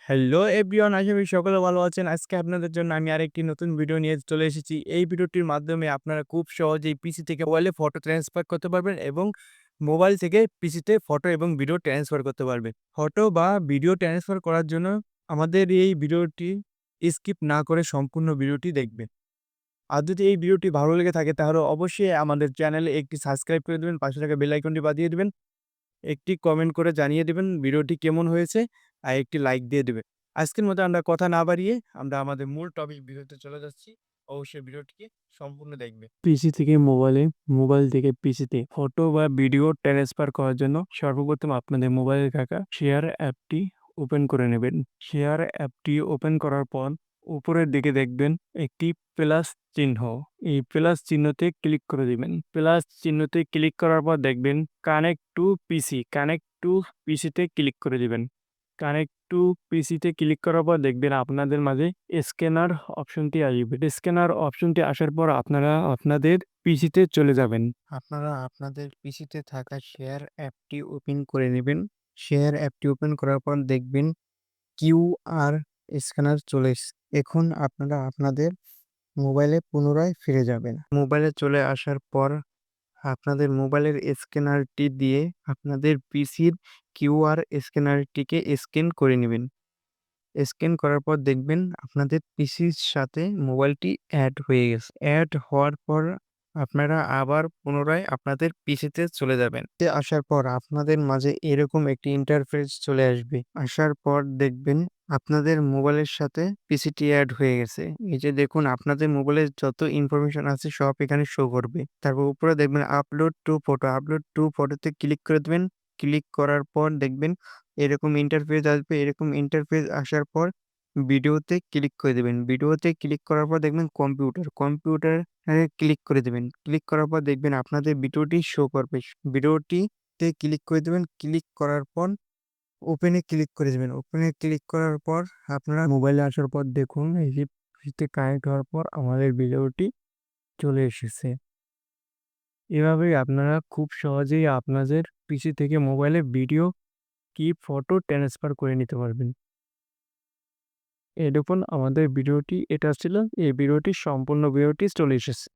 Hello everyone, আশা করি সকলে ভালো আছেন। আজকে আপনাদের জন্য আমি আরেকটি নতুন ভিডিও নিয়ে চলে এসেছি। এই ভিডিওটির মাধ্যমে আপনারা খুব সহজেই পিসি থেকে মোবাইলে ফটো ট্রান্সফার করতে পারবেন এবং মোবাইল থেকে পিসিতে ফটো এবং ভিডিও ট্রান্সফার করতে পারবেন। ফটো বা ভিডিও ট্রান্সফার করার জন্য আমাদের এই ভিডিওটি স্কিপ না করে সম্পূর্ণ ভিডিওটি দেখবেন। আর যদি এই ভিডিওটি ভালো লেগে থাকে তাহলে অবশ্যই আমাদের চ্যানেলে একটি সাবস্ক্রাইব করে দিবেন, পাশে থাকা বেল আইকনটি বাজিয়ে দিবেন। একটি কমেন্ট করে জানিয়ে দিবেন ভিডিওটি কেমন হয়েছে, আর একটি লাইক দিয়ে দিবেন। আজকের মতো আমরা কথা না বাড়িয়ে আমরা আমাদের মূল টপিক ভিডিওতে চলে যাচ্ছি। অবশ্যই ভিডিওটিকে সম্পূর্ণ দেখবেন। পিসি থেকে মোবাইলে, মোবাইল থেকে পিসিতে ফটো বা ভিডিও ট্রান্সফার করার জন্য সর্বপ্রথম আপনাদের মোবাইলে থাকা শেয়ার অ্যাপটি ওপেন করে নেবেন। শেয়ার অ্যাপটি ওপেন করার পর উপরের দিকে দেখবেন একটি প্লাস চিহ্ন। এই প্লাস চিহ্নতে ক্লিক করে দিবেন। প্লাস চিহ্নতে ক্লিক করার পর দেখবেন connect to PC. Connect to পিসিতে ক্লিক করে দিবেন। কানেক্ট টু পিসিতে ক্লিক করার পর দেখবেন আপনাদের মাঝে স্ক্যানার অপশনটি আসবে। স্ক্যানার অপশনটি আসার পর আপনারা আপনাদের পিসিতে চলে যাবেন। আপনারা আপনাদের পিসিতে থাকা শেয়ার অ্যাপটি ওপেন করে নেবেন। শেয়ার অ্যাপটি ওপেন করার পর দেখবেন কিউআর স্ক্যানার চলে এসছে। এখন আপনারা আপনাদের মোবাইলে পুনরায় ফিরে যাবেন। মোবাইলে চলে আসার পর আপনাদের মোবাইলের স্ক্যানারটি দিয়ে আপনাদের পিসির কিউআর স্ক্যানারটিকে স্ক্যান করে নিবেন। স্ক্যান করার পর দেখবেন আপনাদের পিসির সাথে মোবাইলটি অ্যাড হয়ে গেছে। অ্যাড হওয়ার পর আপনারা আবার পুনরায় আপনাদের পিসিতে চলে যাবেন। আসার পর আপনাদের মাঝে এরকম একটি ইন্টারফেস চলে আসবে। আসার পর দেখবেন আপনাদের মোবাইলের সাথে পিসিটি অ্যাড হয়ে গেছে। এই যে দেখুন আপনাদের মোবাইলের যত ইনফরমেশন আছে সব এখানে শো করবে। তারপর উপরে দেখবেন upload two photo. Upload two ফটোতে ক্লিক করে দেবেন। ক্লিক করার পর দেখবেন এরকম ইন্টারফেস আসবে। এরকম ইন্টারফেস আসার পর ভিডিওতে ক্লিক করে দিবেন। ভিডিওতে ক্লিক করার পর দেখবেন কম্পিউটার। কম্পিউটারে ক্লিক করে দিবেন। ক্লিক করার পর দেখবেন আপনাদের ভিডিওটি শো করবে। ভিডিওটিতে ক্লিক করে দিবেন। ক্লিক করার পর ওপেনে ক্লিক করে দিবেন। ওপেনে ক্লিক করার পর আপনারা মোবাইলে আসার পর দেখুন এই যে পিসিতে কানেক্ট হওয়ার পর আমাদের ভিডিওটি চলে এসেছে। এভাবেই আপনারা খুব সহজেই আপনাদের পিসি থেকে মোবাইলে ভিডিও কি ফটো ট্রান্সফার করে নিতে পারবেন। এই দেখুন আমাদের ভিডিওটি এটা ছিল। এই ভিডিওটির সম্পূর্ণ ভিডিওটি চলে এসেছে।